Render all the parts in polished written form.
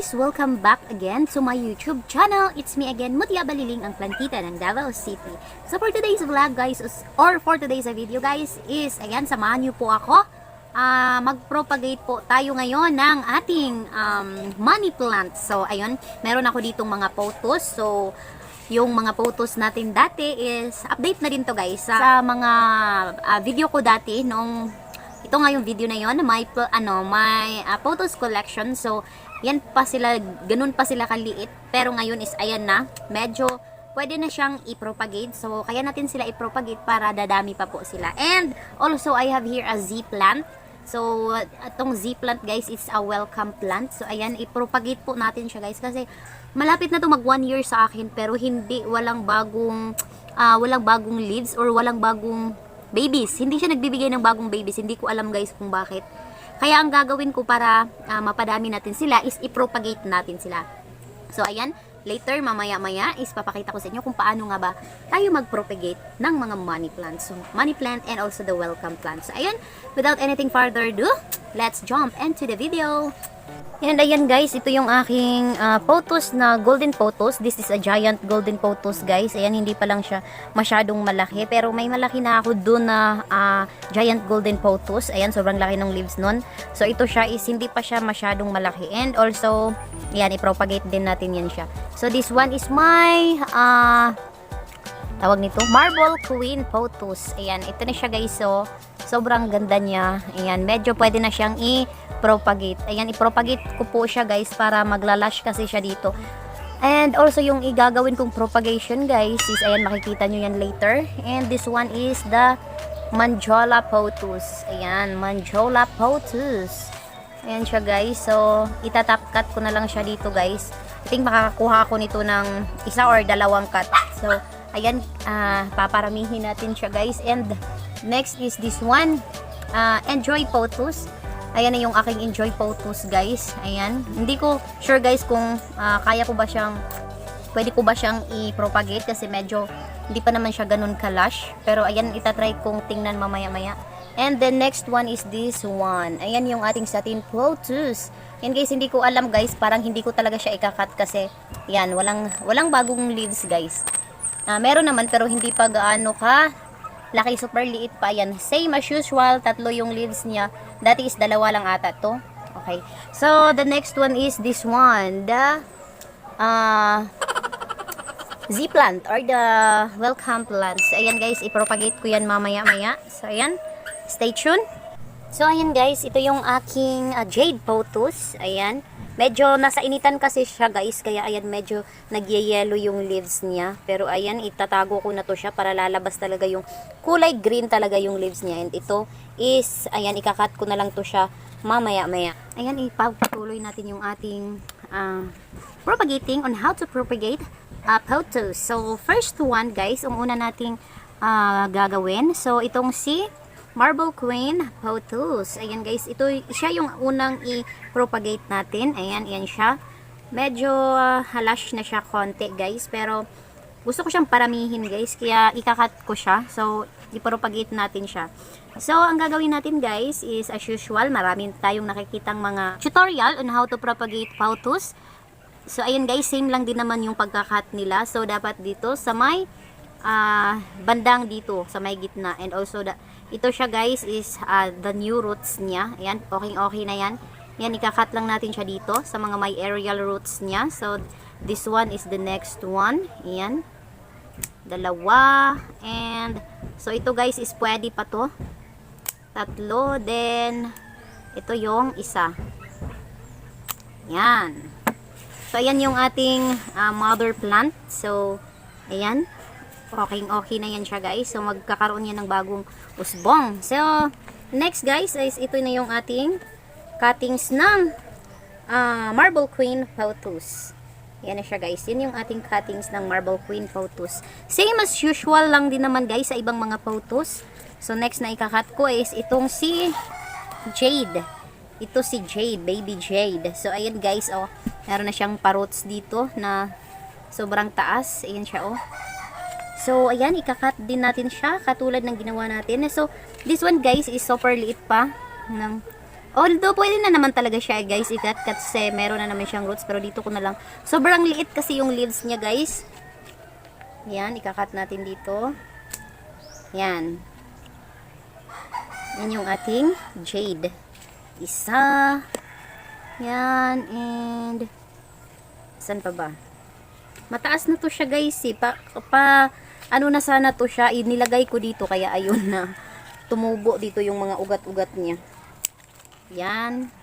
guys! Welcome back again to my YouTube channel. It's me again, Mutia Baliling, ang plantita ng Davao City. So for today's vlog guys, or for today's video guys, is ayan, samahan niyo po ako. Mag-propagate po tayo ngayon ng ating money plant. So ayun, meron ako ditong mga photos. So yung mga photos natin dati is, update na din to guys sa mga video ko dati nung ito nga yung video na yon, may photos collection. So yan pa sila, ganun pa sila kaliit, pero ngayon is ayan na, medyo pwede na siyang i-propagate. So kaya natin sila i-propagate para dadami pa po sila. And also I have here a Z plant. So itong Z plant guys is a welcome plant. So ayan, i-propagate po natin siya guys, kasi malapit na to mag 1 year sa akin, pero hindi, walang bagong leaves or walang bagong babies. Hindi siya nagbibigay ng bagong babies. Hindi ko alam guys kung bakit. Kaya ang gagawin ko para mapadami natin sila is i-propagate natin sila. So ayan, later mamaya-maya is papakita ko sa inyo kung paano nga ba tayo mag-propagate ng mga money plants. So money plant and also the welcome plant. So ayan, without anything further ado, let's jump into the video. And ayan guys, ito yung aking photos na golden photos. This is a giant golden photos guys. Ayan, hindi pa lang siya masyadong malaki, pero may malaki na ako dun na giant golden photos. Ayan, sobrang laki ng leaves nun. So ito siya is hindi pa siya masyadong malaki. And also, ayan, i-propagate din natin yan siya. So this one is my tawag nito, Marble Queen photos. Ayan, ito na siya guys. So sobrang ganda niya. Ayan, medyo pwede na siyang i-propagate. Ayan, i-propagate ko po siya guys para maglalash kasi siya dito. And also yung igagawin kong propagation guys is, ayan, makikita nyo yan later. And this one is the Manjola photos. Ayan, Manjola photos. Ayan siya guys. So itatap cut ko na lang siya dito guys. I think makakakuha ako nito ng isa or dalawang cut. So ayan, paparamihin natin siya guys. And next is this one, enjoy photos. Ayan na yung aking enjoy photos guys. Ayan, hindi ko sure guys kung kaya ko ba siyang, pwede ko ba siyang i-propagate, kasi medyo hindi pa naman siya ganun kalash. Pero ayan, itatry kong tingnan mamaya-maya. And the next one is this one. Ayan yung ating satin photos. Yan guys, hindi ko alam guys, parang hindi ko talaga siya ikakat kasi yan, walang bagong leaves guys. Meron naman pero hindi pa gaano ka laki, super liit pa. Yan, same as usual, tatlo yung leaves niya. Dati is dalawa lang ata to. Okay, so the next one is this one, the Z plant or the welcome plants. Ayan guys, i-propagate ko yan mamaya-maya. So ayan, stay tuned. So ayan guys, ito yung aking jade photos. Ayan, medyo nasa initan kasi siya guys, kaya ayan, medyo nagyayelo yung leaves niya. Pero ayan, itatago ko na to siya para lalabas talaga yung kulay green talaga yung leaves niya. And ito is, ayan, ikakat ko na lang to siya mamaya-maya. Ayan, ipagpatuloy natin yung ating propagating on how to propagate photos. So first one guys, ang una nating gagawin. So itong si Marble Queen photos. Ayan guys, ito siya yung unang i-propagate natin. Ayan, yan siya. Medyo halash na siya konti guys, pero gusto ko siyang paramihin guys, kaya ikakat ko siya. So i-propagate natin siya. So ang gagawin natin guys is, as usual, marami tayong nakikitang mga tutorial on how to propagate photos. So ayan guys, same lang din naman yung pagkakat nila. So dapat dito sa may bandang dito, sa may gitna. And also ito siya guys is the new roots niya. Ayan, okay na yan. Yan, ikakat lang natin siya dito sa mga may aerial roots niya. So this one is the next one. Ayan, dalawa. And so ito guys is pwede pa to, tatlo. Then ito yung isa. Yan. So ayan yung ating mother plant. So ayan, okay na yan siya guys. So magkakaroon yan ng bagong usbong. So next guys is, ito na yung ating cuttings ng Marble Queen photos. Yan na siya guys. Yan yung ating cuttings ng Marble Queen photos. Same as usual lang din naman guys sa ibang mga photos. So next na ikakat ko is itong si Jade. Ito si Jade, baby Jade. So ayan guys, oh, meron na siyang paroots dito na sobrang taas. Ayan siya, oh. So ayan, ikakat din natin siya katulad ng ginawa natin. So this one guys is super liit pa ng Although, pwede na naman talaga siya, guys, ikat kasi meron na naman siyang roots. Pero dito ko na lang. Sobrang liit kasi yung leaves niya, guys. Yan, ikakat natin dito. Yan. Yan yung ating jade. Isa. Yan, and saan pa ba? Mataas na to siya, guys, eh. Ano na sana to siya, inilagay ko dito, kaya ayun na. Tumubo dito yung mga ugat-ugat niya. Yan.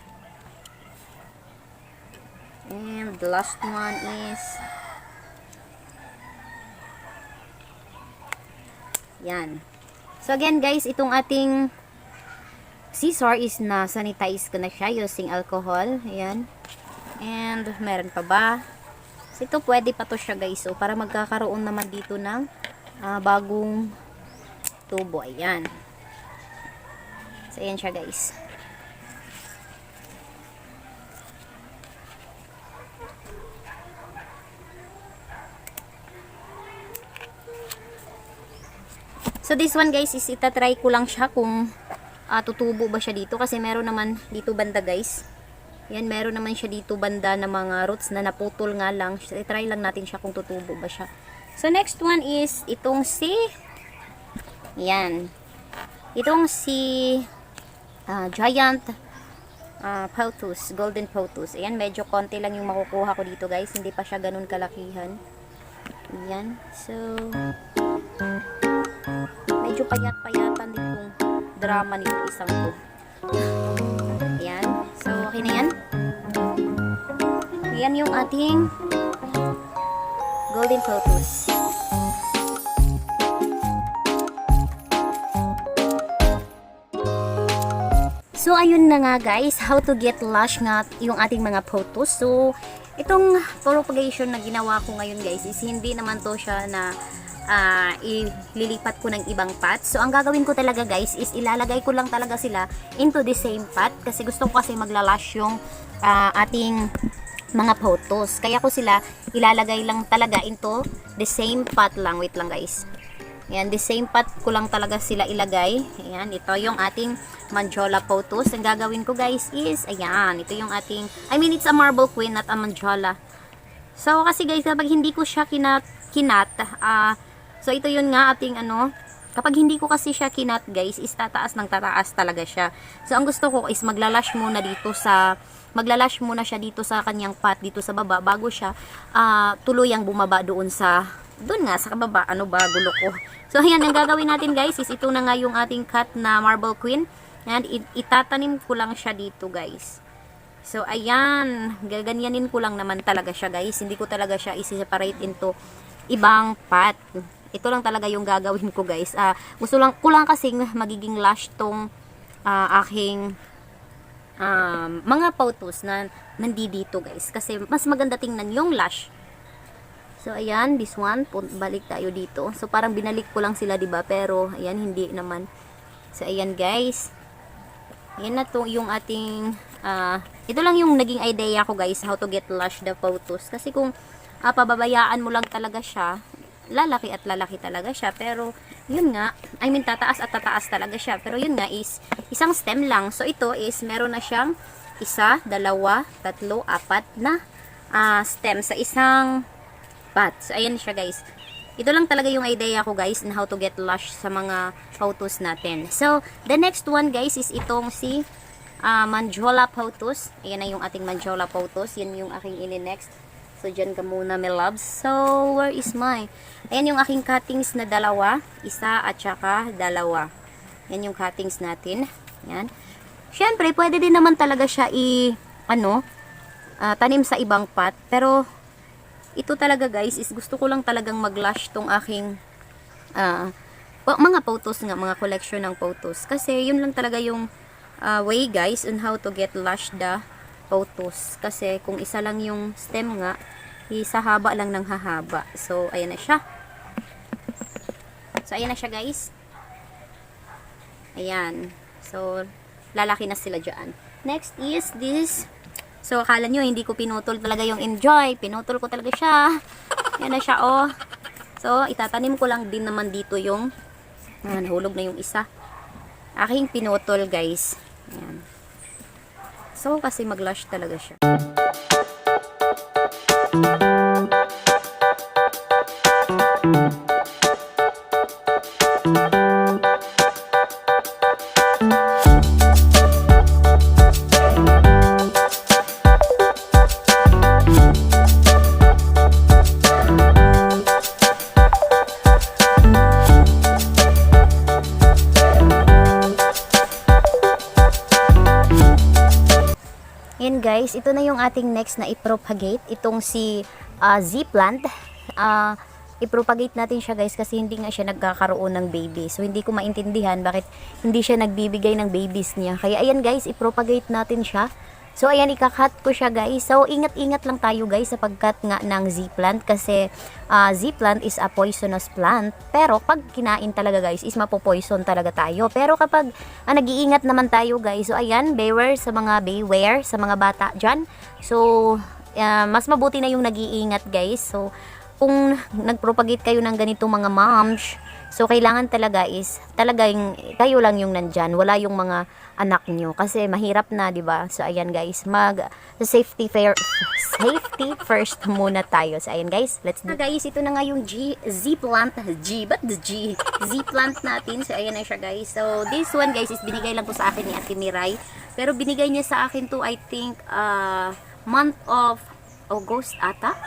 And the last one is yan. So again, guys, itong ating scissor is na sanitize ko na siya using alcohol. Ayan. And meron pa ba? So ito pwede pa to siya, guys. So para magkakaroon naman dito ng bagong tubo. Ayan. So ayan siya, guys. So this one, guys, is itatry ko lang siya kung tutubo ba siya dito. Kasi meron naman dito banda, guys. Yan, meron naman siya dito banda na mga roots na naputol nga lang. So, itry lang natin siya kung tutubo ba siya. So next one is itong si yan. Itong si giant pothos, golden pothos. Ayan, medyo konti lang yung makukuha ko dito, guys. Hindi pa siya ganun kalakihan. Ayan. So medyo payat-payatan din yung drama nito isang to. Ayan. So, okay na yan. Ayan yung ating golden pothos. So, ayun na nga, guys. How to get lush nga yung ating mga pothos. So, itong propagation na ginawa ko ngayon, guys, is hindi naman to siya na ililipat ko ng ibang pot. So, ang gagawin ko talaga, guys, is ilalagay ko lang talaga sila into the same pot. Kasi gusto ko kasi maglalash yung ating mga pothos. Kaya ko sila ilalagay lang talaga into the same pot lang. Wait lang, guys. Ayan, the same pot ko lang talaga sila ilagay. Ayan, ito yung ating Manjola pothos. Ang gagawin ko, guys, is, ayan, ito yung ating, it's a marble queen, not a Manjola. So, kasi, guys, kapag hindi ko siya kinat, so, ito yun nga ating kapag hindi ko kasi siya kinat, guys, is tataas ng tataas talaga siya. So, ang gusto ko is maglalash muna siya dito sa kanyang pot, dito sa baba, bago siya tuluyang bumaba doon sa baba. Ano ba, gulo ko. So, ayan, ang gagawin natin, guys, is ito na nga yung ating cut na marble queen. Ayan, itatanim ko lang siya dito, guys. So, ayan, gaganyanin ko lang naman talaga siya, guys. Hindi ko talaga siya isi-separate into ibang pot. Ito lang talaga yung gagawin ko, guys. Gusto lang ko lang kasing magiging lush tong aking mga pothos na nandito, guys. Kasi mas maganda tingnan yung lush. So, ayan, this one, balik tayo dito. So, parang binalik ko lang sila, diba? Pero, ayan, hindi naman. So, ayan, guys. Ayan na to yung ating, ito lang yung naging idea ko, guys, how to get lush the pothos. Kasi kung pababayaan mo lang talaga siya, lalaki at lalaki talaga siya. Pero, yun nga, tataas at tataas talaga siya. Pero, yun nga is, isang stem lang. So, ito is, meron na siyang 1, 2, 3, 4 na stem sa isang pot. So, ayan siya, guys. Ito lang talaga yung idea ko, guys, on how to get lush sa mga pothos natin. So, the next one, guys, is itong si Manjola pothos. Ayan na yung ating Manjola pothos. Yan yung aking ini-next. So, dyan ka muna, my loves. So, where is my? Ayan yung aking cuttings na 2. 1 at saka 2. Yan yung cuttings natin. Yan. Siyempre, pwede din naman talaga siya tanim sa ibang pot. Pero, ito talaga, guys, is gusto ko lang talagang mag-lush tong aking mga pothos nga, mga collection ng pothos. Kasi, yun lang talaga yung way, guys, on how to get lush the pothos. Kasi, kung isa lang yung stem nga, isa haba lang ng hahaba. So, ayan na siya. So, ayan na siya, guys. Ayan. So, lalaki na sila dyan. Next is this. So, akala nyo, hindi ko pinutol talaga yung enjoy. Pinutol ko talaga siya. Yan na siya, oh. So, itatanim ko lang din naman dito yung, nahulog na yung isa. Aking pinutol, guys. Ayan. So, kasi mag-lush talaga siya. Yan guys, ito na yung ating next na i-propagate. Itong si Z-plant. I-propagate natin siya guys kasi hindi nga siya nagkakaroon ng baby. So hindi ko maintindihan bakit hindi siya nagbibigay ng babies niya. Kaya ayan guys, i-propagate natin siya. So ayan, ikakat ko siya guys. So ingat-ingat lang tayo guys sapagkat nga ng Z-plant kasi Z-plant is a poisonous plant. Pero pag kinain talaga guys is mapopoison talaga tayo. Pero kapag nag-iingat naman tayo guys. So ayan, beware sa mga bata dyan. So mas mabuti na yung nag-iingat guys. So kung nagpropagate kayo ng ganitong mga moms, so kailangan talaga is talagang kayo lang yung nandyan, wala yung mga anak nyo kasi mahirap na, di ba? So ayan guys, safety first muna tayo. So ayan guys, let's do. Guys, ito na nga yung Z-plant natin. So ayan na siya guys. So this one guys is binigay lang po sa akin ni Ate Miray. Pero binigay niya sa akin to I think month of August ata.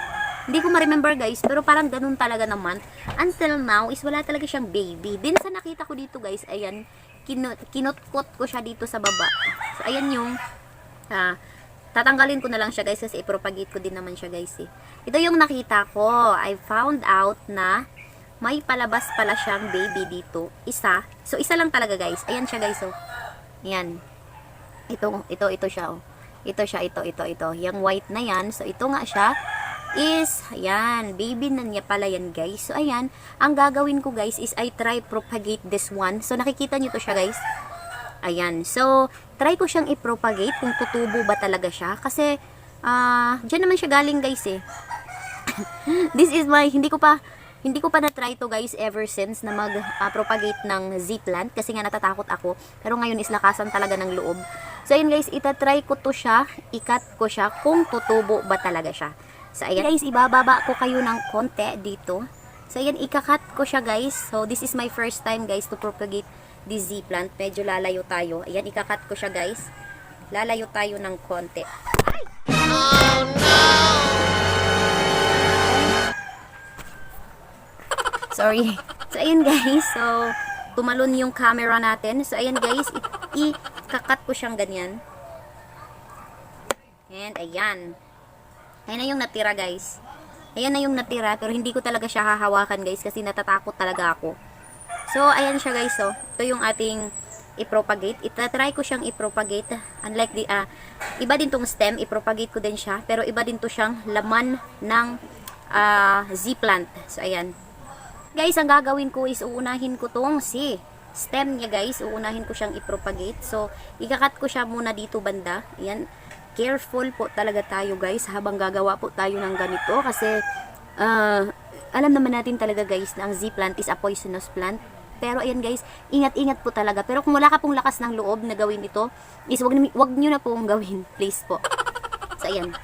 Hindi ko ma-remember guys, pero parang ganun talaga naman. Until now, is wala talaga siyang baby. Din sa nakita ko dito guys, ayan, kinutkot ko siya dito sa baba. So, ayan yung, tatanggalin ko na lang siya guys, kasi i-propagate ko din naman siya guys eh. Ito yung nakita ko. I found out na may palabas pala siyang baby dito. Isa. So, isa lang talaga guys. Ayan siya guys, oh. Ayan. Ito siya, oh. Ito. Yung white na yan. So, ito nga siya. Is, ayan, baby na niya pala yan guys. So ayan, ang gagawin ko guys is I try propagate this one. So nakikita nyo to siya guys. Ayan, so try ko siyang i-propagate kung tutubo ba talaga siya. Kasi, dyan naman siya galing guys eh. This is my, hindi ko pa na-try to guys ever since na mag-propagate ng Z-plant. Kasi nga natatakot ako. Pero ngayon is lakasan talaga ng loob. So ayan guys, itatry ko to siya, ikat ko siya kung tutubo ba talaga siya. So, ayan guys, ibababa ko kayo ng konti dito. So, ayan, ikakat ko siya guys. So, this is my first time guys to propagate this Z-plant. Medyo lalayo tayo. Ayan, ikakat ko siya guys. Lalayo tayo ng konti. Ay! Oh no! Sorry. So, ayan guys. So, tumalon yung camera natin. So, ayan guys, ikakat ko siyang ganyan. And, ayan. Ayan na yung natira guys. Ayan na yung natira pero hindi ko talaga siya hahawakan guys kasi natatakot talaga ako. So ayan siya guys, so ito yung ating i-propagate. Itatry ko siyang i-propagate. Unlike iba din tong stem, i-propagate ko din siya pero iba din to siyang laman ng Z-plant. So ayan. Guys, ang gagawin ko is uunahin ko tong stem niya guys. Uunahin ko siyang i-propagate. So ikakat ko siya muna dito banda. Ayan. Careful po talaga tayo guys habang gagawa po tayo ng ganito kasi alam naman natin talaga guys na ang Z-plant is a poisonous plant. Pero ayan guys, ingat-ingat po talaga. Pero kung wala ka pong lakas ng loob na gawin ito, is wag nyo na pong gawin. Please po. So ayan.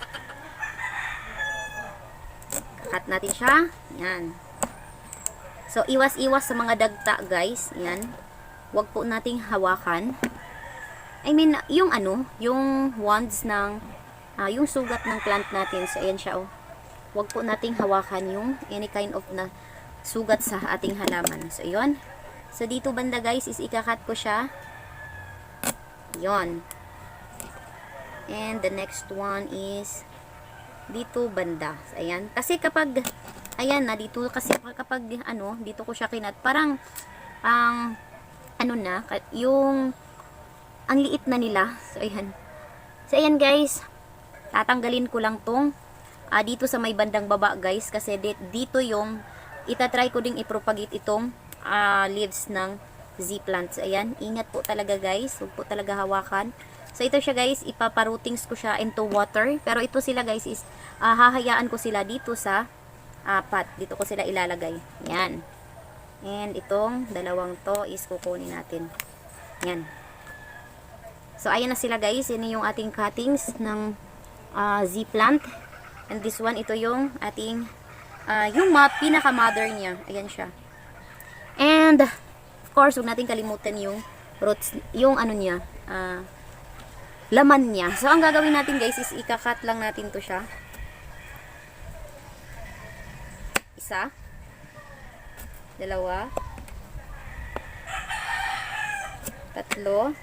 Cut natin siya. Ayan. So iwas-iwas sa mga dagta guys. Ayan. Wag po nating hawakan. I mean, yung yung wands ng, yung sugat ng plant natin. So, ayan siya, oh. Huwag po nating hawakan yung any kind of na sugat sa ating halaman. So, yun. So, dito banda, guys, is ikakat ko siya. Yun. And the next one is dito banda. So, ayan. Kasi kapag, ayan na, dito kasi kapag, dito ko siya kinat, parang, yung ang liit na nila. So, ayan. So, ayan guys. Tatanggalin ko lang tong dito sa may bandang baba guys. Kasi dito yung itatry ko ding i-propagate itong leaves ng Z-plant. So, ayan. Ingat po talaga guys. Huwag po talaga hawakan. So, ito siya guys. Ipaparootings ko siya into water. Pero ito sila guys is hahayaan ko sila dito sa pot. Dito ko sila ilalagay. Ayan. And itong dalawang to is kukunin natin. Ayan. So, ayan na sila guys. Yan yung ating cuttings ng Z-plant. And this one, ito yung ating, yung pinaka-mother niya. Ayan siya. And, of course, huwag natin kalimutan yung roots, yung ano niya, laman niya. So, ang gagawin natin guys is ikakat lang natin to siya. Isa. Dalawa. Tatlo.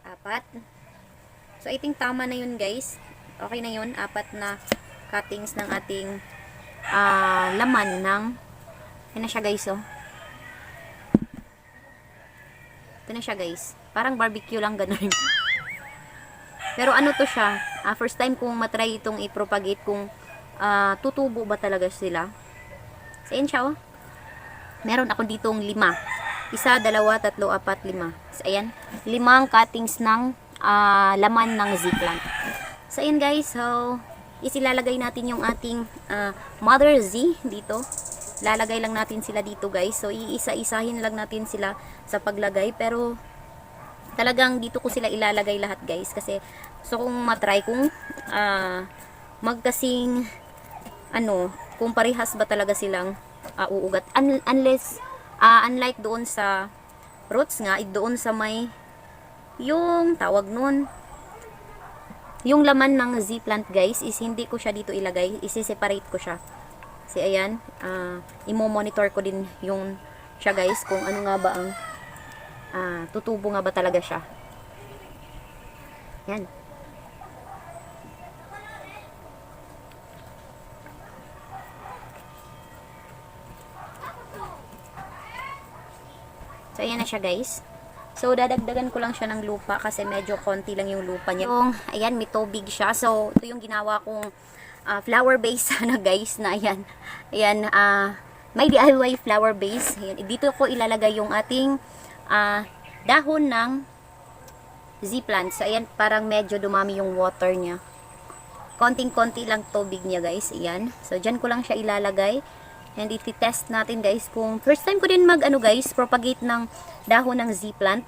Apat. So, I think tama na yun guys. Okay na yun. Apat na cuttings ng ating laman ng yan na siya guys oh. Ito na siya guys. Parang barbecue lang ganun. Pero ano to siya? First time kong matry itong i-propagate kung tutubo ba talaga sila. So, ayan siya oh. Meron ako ditong 5. 1, 2, 3, 4, 5. So, ayan. 5 cuttings ng laman ng Z-plant. So, ayan guys. So, isilalagay natin yung ating mother Z dito. Lalagay lang natin sila dito guys. So, iisa-isahin lang natin sila sa paglagay. Pero, talagang dito ko sila ilalagay lahat guys. Kasi, so kung matry kung magkasing kung parehas ba talaga silang uugat. Unless, unlike doon sa roots nga, doon sa may yung tawag nun, yung laman ng Z-plant guys, is hindi ko siya dito ilagay. Isi-separate ko siya. Kasi ayan, imo-monitor ko din yung siya guys, kung ano nga ba ang tutubo nga ba talaga siya. Yan. So, ayan na siya guys. So, dadagdagan ko lang siya ng lupa kasi medyo konti lang yung lupa niya. Yung, ayan, may tubig siya. So, ito yung ginawa kong flower base na guys na ayan. Ayan, may DIY flower base. Ayan, dito ko ilalagay yung ating dahon ng Z-plant. So, ayan, parang medyo dumami yung water niya. Konting-konti lang tubig niya guys. Ayan. So, dyan ko lang siya ilalagay. And iti-test natin guys kung first time ko din guys, propagate ng dahon ng Z-plant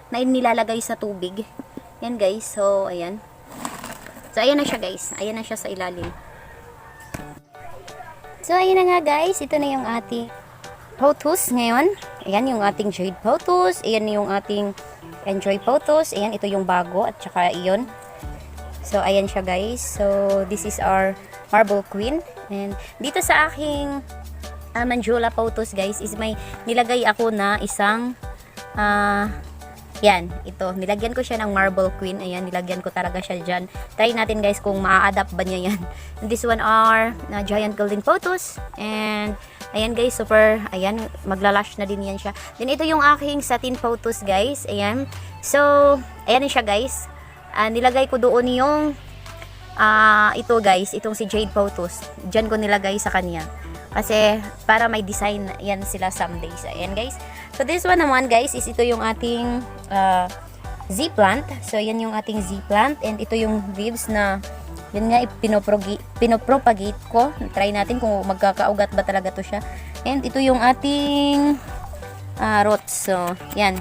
na nilalagay sa tubig. Yan guys. So, ayan. So, ayan na siya guys. Ayan na siya sa ilalim. So, ayan na nga guys. Ito na yung ating pothos ngayon. Ayan yung ating jade pothos. Ayan yung ating enjoy pothos. Ayan, ito yung bago. At saka iyon. So, ayan siya guys. So, this is our marble queen. And dito sa aking Manjula pothos guys is may nilagay ako na isang yan, ito. Nilagyan ko siya ng marble queen. Ayan, nilagyan ko talaga siya dyan. Try natin guys kung maa-adapt ba niya yan. And this one are giant golden pothos. And ayan guys, super, ayan, maglalash na din yan siya. Then ito yung aking satin pothos guys. Ayan. So, ayan siya guys. Nilagay ko doon yung ito guys, itong si Jade Pothos. Diyan ko nilagay sa kanya. Kasi para may design yan sila someday. So, ayan guys. So this one naman guys is ito yung ating Z-plant. So yan yung ating Z-plant. And ito yung leaves na yun nga pinopropagate ko. Try natin kung magkakaugat ba talaga to siya. And ito yung ating roots. So yan.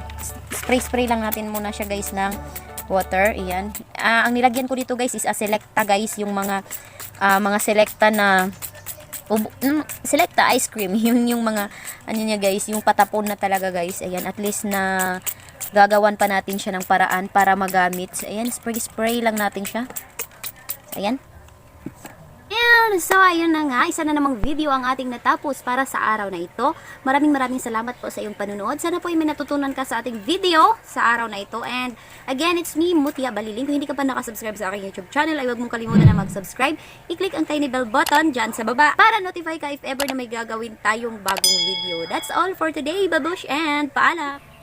Spray lang natin muna siya guys ng water. Ayan. Ang nilagyan ko dito guys is selecta guys. Yung mga selecta na selecta ice cream. Yung mga ano niya guys. Yung patapon na talaga guys. Ayan. At least na gagawan pa natin siya ng paraan para magamit. So, ayan. Spray lang natin siya. Ayan. So, ayun na nga. Isa na namang video ang ating natapos para sa araw na ito. Maraming salamat po sa iyong panunood. Sana po ay may natutunan ka sa ating video sa araw na ito. And again, it's me, Mutia Baliling. Kung hindi ka pa nakasubscribe sa aking YouTube channel, ay huwag mong kalimutan na mag-subscribe. I-click ang tiny bell button dyan sa baba para notify ka if ever na may gagawin tayong bagong video. That's all for today. Babush and paalam!